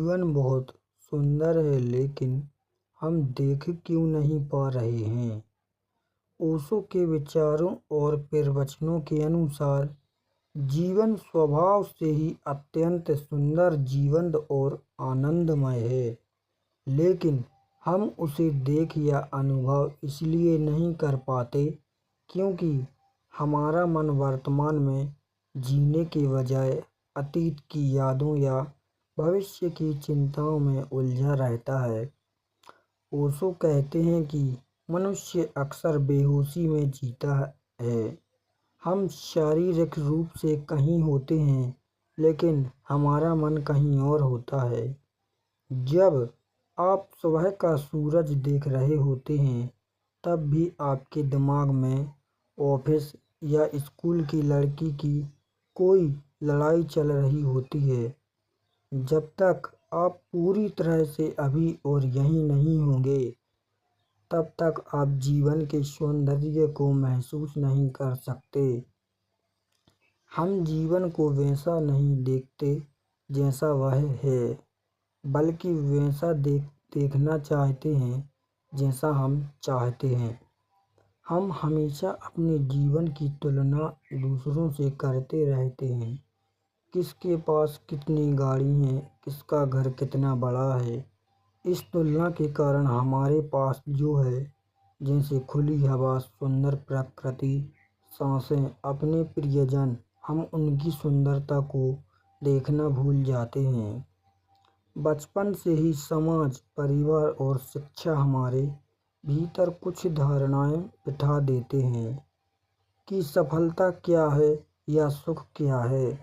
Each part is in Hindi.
जीवन बहुत सुंदर है लेकिन हम देख क्यों नहीं पा रहे हैं। ओशो के विचारों और प्रवचनों के अनुसार जीवन स्वभाव से ही अत्यंत सुंदर, जीवंत और आनंदमय है, लेकिन हम उसे देख या अनुभव इसलिए नहीं कर पाते क्योंकि हमारा मन वर्तमान में जीने के बजाय अतीत की यादों या भविष्य की चिंताओं में उलझा रहता है। ओशो कहते हैं कि मनुष्य अक्सर बेहोशी में जीता है। हम शारीरिक रूप से कहीं होते हैं लेकिन हमारा मन कहीं और होता है। जब आप सुबह का सूरज देख रहे होते हैं तब भी आपके दिमाग में ऑफिस या स्कूल की लड़की की कोई लड़ाई चल रही होती है। जब तक आप पूरी तरह से अभी और यहीं नहीं होंगे तब तक आप जीवन के सौंदर्य को महसूस नहीं कर सकते। हम जीवन को वैसा नहीं देखते जैसा वह है, बल्कि वैसा देखना चाहते हैं जैसा हम चाहते हैं। हम हमेशा अपने जीवन की तुलना दूसरों से करते रहते हैं। किसके पास कितनी गाड़ी हैं, किसका घर कितना बड़ा है। इस तुलना के कारण हमारे पास जो है, जैसे खुली हवा, सुंदर प्रकृति, सांसें, अपने प्रियजन, हम उनकी सुंदरता को देखना भूल जाते हैं। बचपन से ही समाज, परिवार और शिक्षा हमारे भीतर कुछ धारणाएं बिठा देते हैं कि सफलता क्या है या सुख क्या है।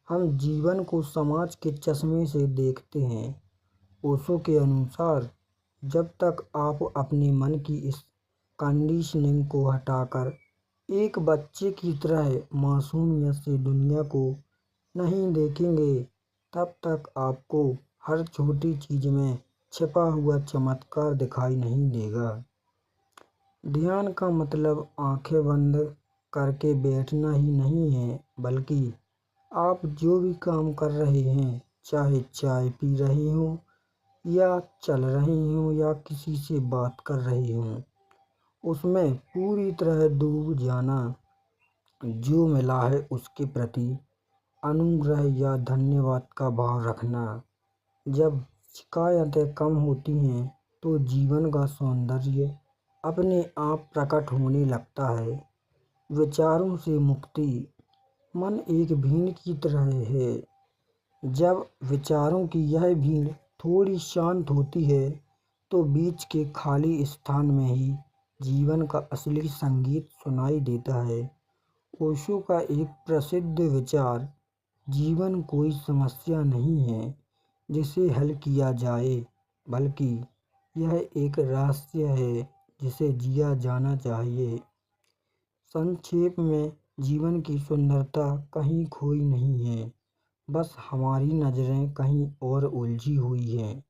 हम जीवन को समाज के चश्मे से देखते हैं। ओशो के अनुसार जब तक आप अपने मन की इस कंडीशनिंग को हटाकर एक बच्चे की तरह मासूमियत से दुनिया को नहीं देखेंगे, तब तक आपको हर छोटी चीज में छिपा हुआ चमत्कार दिखाई नहीं देगा। ध्यान का मतलब आंखें बंद करके बैठना ही नहीं है, बल्कि आप जो भी काम कर रहे हैं, चाहे चाय पी रहे हों या चल रहे हों या किसी से बात कर रहे हों, उसमें पूरी तरह डूब जाना। जो मिला है उसके प्रति अनुग्रह या धन्यवाद का भाव रखना। जब शिकायतें कम होती हैं तो जीवन का सौंदर्य अपने आप प्रकट होने लगता है। विचारों से मुक्ति। मन एक भीड़ की तरह है। जब विचारों की यह भीड़ थोड़ी शांत होती है तो बीच के खाली स्थान में ही जीवन का असली संगीत सुनाई देता है। ओशो का एक प्रसिद्ध विचार, जीवन कोई समस्या नहीं है जिसे हल किया जाए, बल्कि यह एक रहस्य है जिसे जिया जाना चाहिए। संक्षेप में, जीवन की सुंदरता कहीं खोई नहीं है, बस हमारी नज़रें कहीं और उलझी हुई हैं।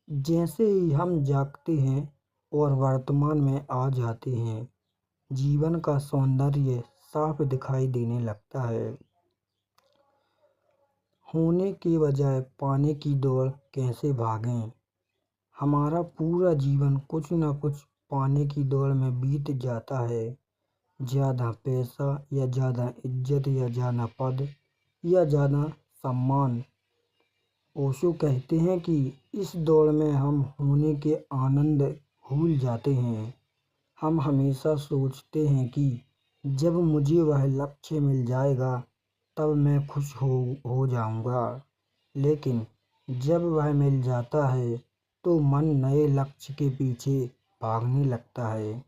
जैसे ही हम जागते हैं और वर्तमान में आ जाते हैं, जीवन का सौंदर्य साफ दिखाई देने लगता है। होने के बजाय पाने की दौड़ कैसे भागें। हमारा पूरा जीवन कुछ न कुछ पाने की दौड़ में बीत जाता है। ज़्यादा पैसा या ज़्यादा इज्जत या ज़्यादा पद या ज़्यादा सम्मान। ओशो कहते हैं कि इस दौड़ में हम होने के आनंद भूल जाते हैं। हम हमेशा सोचते हैं कि जब मुझे वह लक्ष्य मिल जाएगा तब मैं खुश हो जाऊंगा, लेकिन जब वह मिल जाता है तो मन नए लक्ष्य के पीछे भागने लगता है।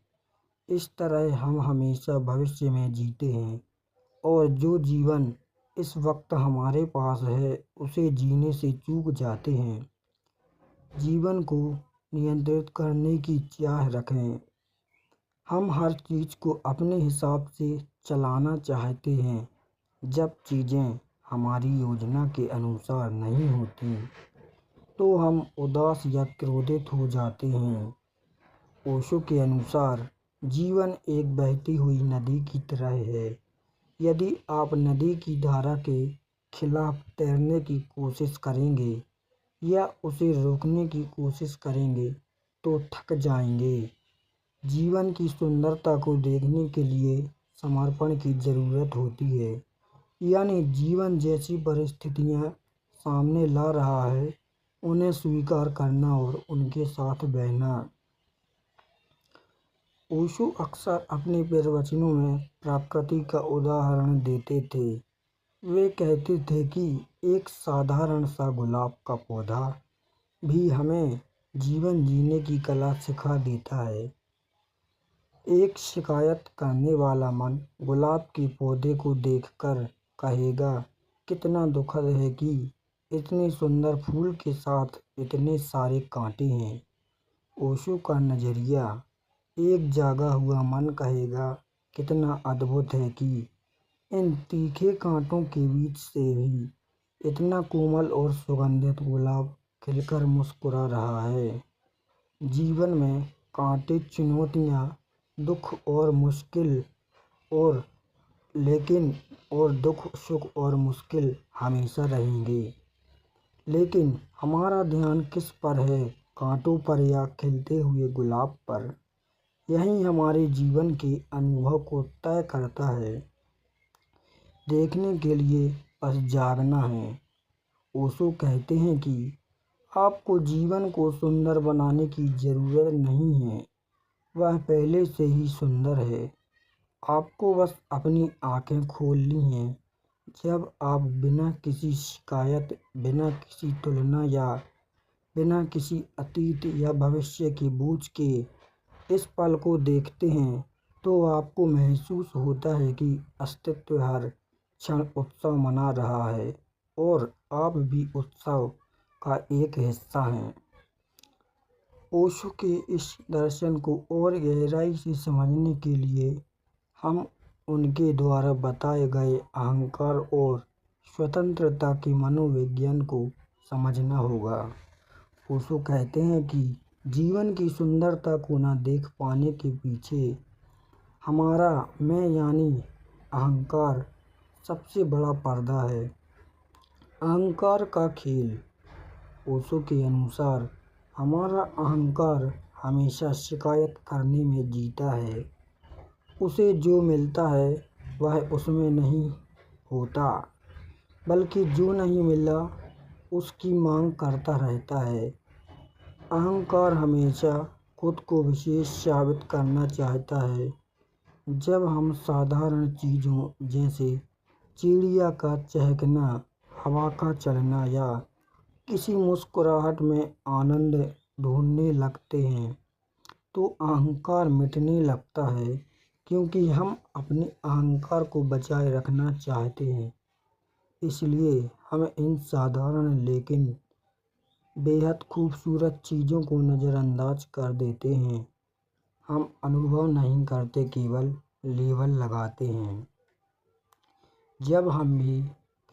इस तरह हम हमेशा भविष्य में जीते हैं और जो जीवन इस वक्त हमारे पास है उसे जीने से चूक जाते हैं। जीवन को नियंत्रित करने की चाह रखें। हम हर चीज़ को अपने हिसाब से चलाना चाहते हैं। जब चीज़ें हमारी योजना के अनुसार नहीं होती तो हम उदास या क्रोधित हो जाते हैं। ओशो के अनुसार जीवन एक बहती हुई नदी की तरह है। यदि आप नदी की धारा के खिलाफ तैरने की कोशिश करेंगे या उसे रोकने की कोशिश करेंगे तो थक जाएंगे। जीवन की सुंदरता को देखने के लिए समर्पण की ज़रूरत होती है। यानी जीवन जैसी परिस्थितियाँ सामने ला रहा है, उन्हें स्वीकार करना और उनके साथ बहना। ओशो अक्सर अपने प्रवचनों में प्रकृति का उदाहरण देते थे। वे कहते थे कि एक साधारण सा गुलाब का पौधा भी हमें जीवन जीने की कला सिखा देता है। एक शिकायत करने वाला मन गुलाब के पौधे को देखकर कहेगा, कितना दुखद है कि इतने सुंदर फूल के साथ इतने सारे कांटे हैं। ओशो का नज़रिया, एक जागा हुआ मन कहेगा, कितना अद्भुत है कि इन तीखे कांटों के बीच से भी इतना कोमल और सुगंधित गुलाब खिलकर मुस्कुरा रहा है। जीवन में कांटे, चुनौतियाँ, दुख और मुश्किल और दुख, सुख और मुश्किल हमेशा रहेंगे। लेकिन हमारा ध्यान किस पर है, कांटों पर या खिलते हुए गुलाब पर? यही हमारे जीवन के अनुभव को तय करता है। देखने के लिए बस जागना है। ओशो कहते हैं कि आपको जीवन को सुंदर बनाने की ज़रूरत नहीं है, वह पहले से ही सुंदर है। आपको बस अपनी आँखें खोलनी हैं। जब आप बिना किसी शिकायत, बिना किसी तुलना या बिना किसी अतीत या भविष्य के बोझ के इस पल को देखते हैं, तो आपको महसूस होता है कि अस्तित्व हर क्षण उत्सव मना रहा है और आप भी उत्सव का एक हिस्सा हैं। ओशो के इस दर्शन को और गहराई से समझने के लिए हम उनके द्वारा बताए गए अहंकार और स्वतंत्रता के मनोविज्ञान को समझना होगा। ओशो कहते हैं कि जीवन की सुंदरता को न देख पाने के पीछे हमारा मैं यानी अहंकार सबसे बड़ा पर्दा है। अहंकार का खेल। ओशो के अनुसार हमारा अहंकार हमेशा शिकायत करने में जीता है। उसे जो मिलता है वह उसमें नहीं होता, बल्कि जो नहीं मिला उसकी मांग करता रहता है। अहंकार हमेशा खुद को विशेष साबित करना चाहता है। जब हम साधारण चीज़ों जैसे चिड़िया का चहकना, हवा का चलना या किसी मुस्कुराहट में आनंद ढूंढने लगते हैं, तो अहंकार मिटने लगता है, क्योंकि हम अपने अहंकार को बचाए रखना चाहते हैं। इसलिए हम इन साधारण लेकिन बेहद खूबसूरत चीज़ों को नज़रअंदाज कर देते हैं। हम अनुभव नहीं करते, केवल लेबल लगाते हैं। जब हम भी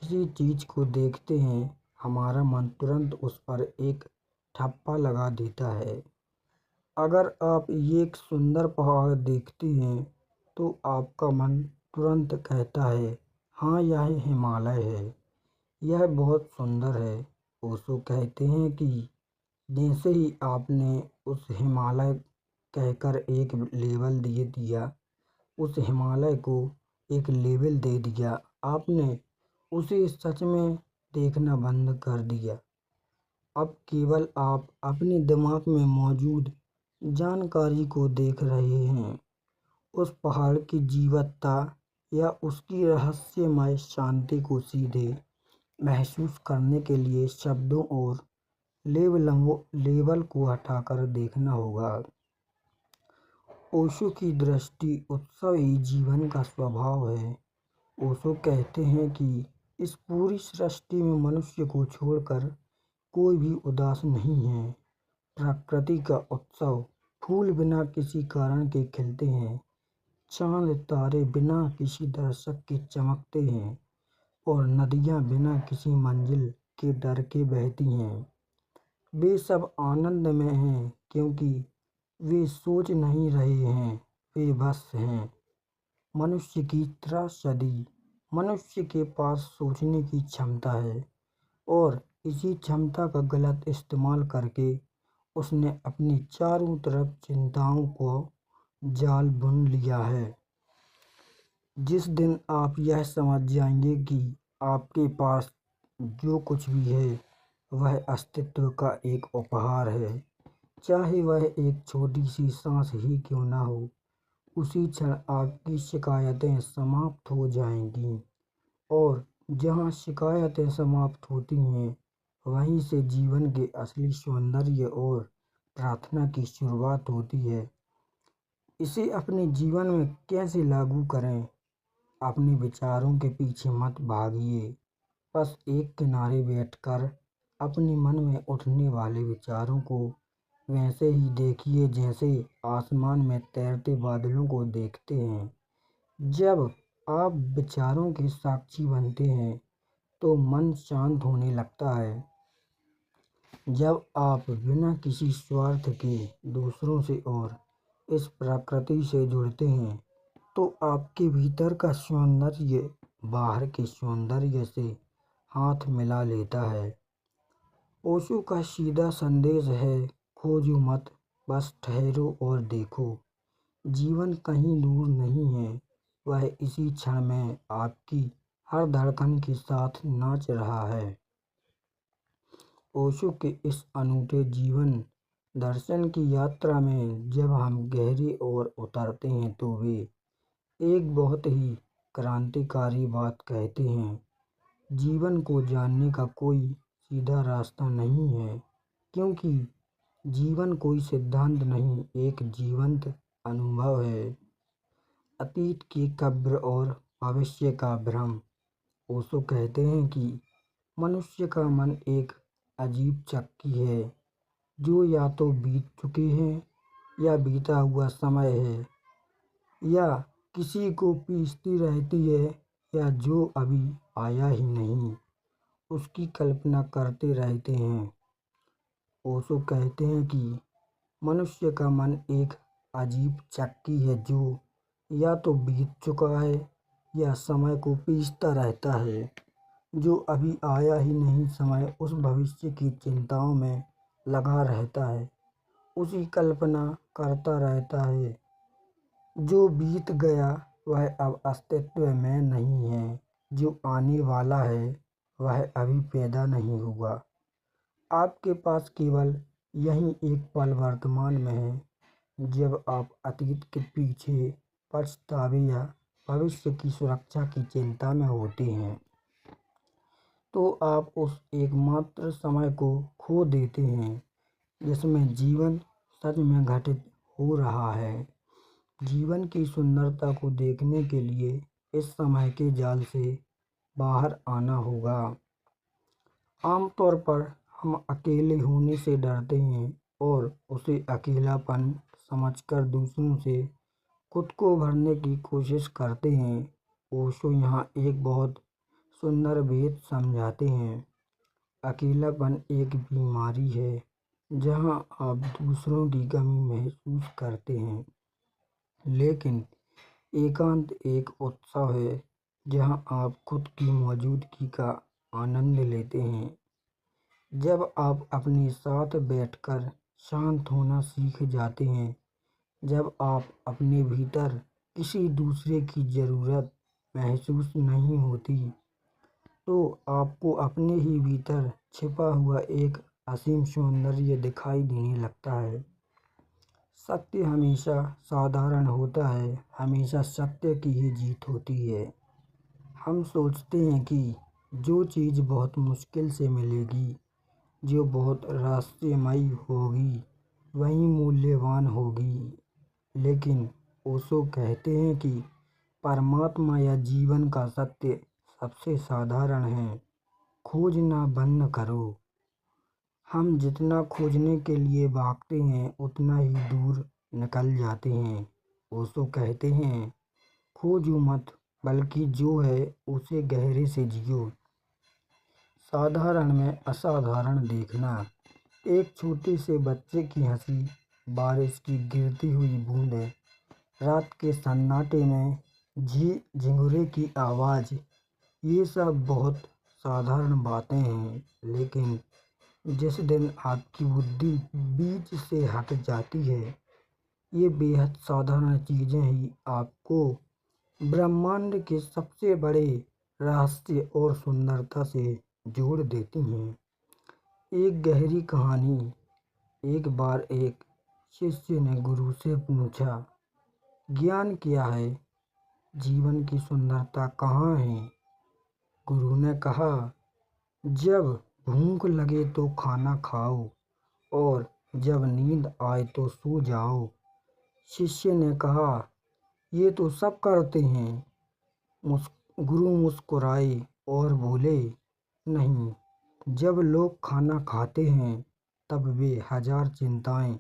किसी चीज़ को देखते हैं, हमारा मन तुरंत उस पर एक ठप्पा लगा देता है। अगर आप एक सुंदर पहाड़ देखते हैं, तो आपका मन तुरंत कहता है, हाँ, यह हिमालय है, यह बहुत सुंदर है। ओशो कहते हैं कि जैसे ही आपने उस हिमालय कहकर एक लेबल दे दिया, उस हिमालय को एक लेबल दे दिया, आपने उसे सच में देखना बंद कर दिया। अब केवल आप अपने दिमाग में मौजूद जानकारी को देख रहे हैं। उस पहाड़ की जीवंतता या उसकी रहस्यमय शांति को सीधे महसूस करने के लिए शब्दों और लेबल को हटाकर देखना होगा। ओशो की दृष्टि उत्सव ही जीवन का स्वभाव है। ओशो कहते हैं कि इस पूरी सृष्टि में मनुष्य को छोड़कर कोई भी उदास नहीं है। प्रकृति का उत्सव, फूल बिना किसी कारण के खिलते हैं, चांद तारे बिना किसी दर्शक के चमकते हैं और नदियाँ बिना किसी मंजिल के डर के बहती हैं। वे सब आनंद में हैं, क्योंकि वे सोच नहीं रहे हैं, वे बस हैं। मनुष्य की त्रासदी, मनुष्य के पास सोचने की क्षमता है और इसी क्षमता का गलत इस्तेमाल करके उसने अपनी चारों तरफ चिंताओं को जाल बुन लिया है। जिस दिन आप यह समझ जाएंगे कि आपके पास जो कुछ भी है वह अस्तित्व का एक उपहार है, चाहे वह एक छोटी सी सांस ही क्यों ना हो, उसी क्षण आपकी शिकायतें समाप्त हो जाएंगी। और जहाँ शिकायतें समाप्त होती हैं, वहीं से जीवन के असली सौंदर्य और प्रार्थना की शुरुआत होती है। इसे अपने जीवन में कैसे लागू करें? अपने विचारों के पीछे मत भागिए, बस एक किनारे बैठकर अपने मन में उठने वाले विचारों को वैसे ही देखिए जैसे आसमान में तैरते बादलों को देखते हैं। जब आप विचारों के साक्षी बनते हैं तो मन शांत होने लगता है। जब आप बिना किसी स्वार्थ के दूसरों से और इस प्रकृति से जुड़ते हैं तो आपके भीतर का सौंदर्य बाहर के सौंदर्य से हाथ मिला लेता है। ओशो का सीधा संदेश है, खोजो मत, बस ठहरो और देखो। जीवन कहीं दूर नहीं है, वह इसी क्षण में आपकी हर धड़कन के साथ नाच रहा है। ओशो के इस अनूठे जीवन दर्शन की यात्रा में जब हम गहरे और उतरते हैं तो वे एक बहुत ही क्रांतिकारी बात कहते हैं। जीवन को जानने का कोई सीधा रास्ता नहीं है, क्योंकि जीवन कोई सिद्धांत नहीं, एक जीवंत अनुभव है। अतीत की कब्र और भविष्य का भ्रम। ओशो कहते हैं कि मनुष्य का मन एक अजीब चक्की है जो या तो बीत चुके हैं या बीता हुआ समय है, या किसी को पीसती रहती है, या जो अभी आया ही नहीं उसकी कल्पना करते रहते हैं। ओशो कहते हैं कि मनुष्य का मन एक अजीब चक्की है जो या तो बीत चुका है या समय को पीसता रहता है, जो अभी आया ही नहीं समय उस भविष्य की चिंताओं में लगा रहता है, उसी कल्पना करता रहता है। जो बीत गया वह अब अस्तित्व में नहीं है, जो आने वाला है वह अभी पैदा नहीं हुआ। आपके पास केवल यही एक पल वर्तमान में है। जब आप अतीत के पीछे पछतावे या भविष्य की सुरक्षा की चिंता में होते हैं तो आप उस एकमात्र समय को खो देते हैं जिसमें जीवन सच में घटित हो रहा है। जीवन की सुंदरता को देखने के लिए इस समय के जाल से बाहर आना होगा। आमतौर पर हम अकेले होने से डरते हैं और उसे अकेलापन समझकर दूसरों से खुद को भरने की कोशिश करते हैं। ओशो यहाँ एक बहुत सुंदर भेद समझाते हैं। अकेलापन एक बीमारी है जहाँ आप दूसरों की कमी महसूस करते हैं, लेकिन एकांत एक उत्सव है जहाँ आप खुद की मौजूदगी का आनंद लेते हैं। जब आप अपने साथ बैठकर शांत होना सीख जाते हैं, जब आप अपने भीतर किसी दूसरे की ज़रूरत महसूस नहीं होती, तो आपको अपने ही भीतर छिपा हुआ एक असीम सौंदर्य दिखाई देने लगता है। सत्य हमेशा साधारण होता है, हमेशा सत्य की ही जीत होती है। हम सोचते हैं कि जो चीज़ बहुत मुश्किल से मिलेगी, जो बहुत रहस्यमयी होगी, वही मूल्यवान होगी। लेकिन ओशो कहते हैं कि परमात्मा या जीवन का सत्य सबसे साधारण है। खोजना बंद करो। हम जितना खोजने के लिए भागते हैं उतना ही दूर निकल जाते हैं। ओशो कहते हैं, खोजो मत, बल्कि जो है उसे गहरे से जियो। साधारण में असाधारण देखना। एक छोटे से बच्चे की हंसी, बारिश की गिरती हुई बूंदें, रात के सन्नाटे में झिंगुरे की आवाज़, ये सब बहुत साधारण बातें हैं, लेकिन जिस दिन आपकी बुद्धि बीच से हट जाती है, ये बेहद साधारण चीज़ें ही आपको ब्रह्मांड के सबसे बड़े रहस्य और सुंदरता से जोड़ देती हैं। एक गहरी कहानी। एक बार एक शिष्य ने गुरु से पूछा, ज्ञान क्या है? जीवन की सुंदरता कहाँ है? गुरु ने कहा, जब भूख लगे तो खाना खाओ और जब नींद आए तो सो जाओ। शिष्य ने कहा, ये तो सब करते हैं। गुरु मुस्कुराए और बोले, नहीं, जब लोग खाना खाते हैं तब वे हजार चिंताएं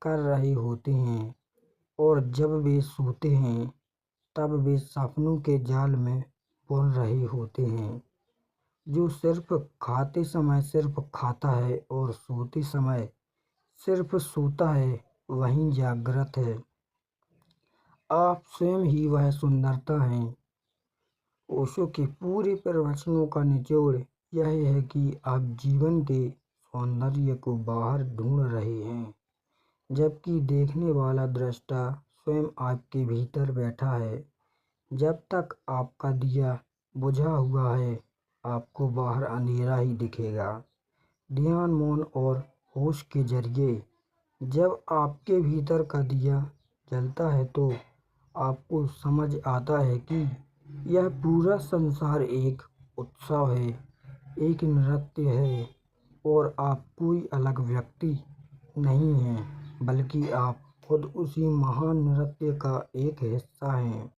कर रहे होते हैं और जब वे सोते हैं तब वे सपनों के जाल में बुन रहे होते हैं। जो सिर्फ खाते समय सिर्फ खाता है और सोते समय सिर्फ सोता है, वही जागृत है। आप स्वयं ही वह सुंदरता हैं। ओशो के पूरे प्रवचनों का निचोड़ यह है कि आप जीवन के सौंदर्य को बाहर ढूंढ रहे हैं, जबकि देखने वाला दृष्टा स्वयं आपके भीतर बैठा है। जब तक आपका दिया बुझा हुआ है, आपको बाहर अंधेरा ही दिखेगा। ध्यान, मौन और होश के जरिए जब आपके भीतर का दिया जलता है तो आपको समझ आता है कि यह पूरा संसार एक उत्सव है, एक नृत्य है और आप कोई अलग व्यक्ति नहीं हैं, बल्कि आप खुद उसी महान नृत्य का एक हिस्सा हैं।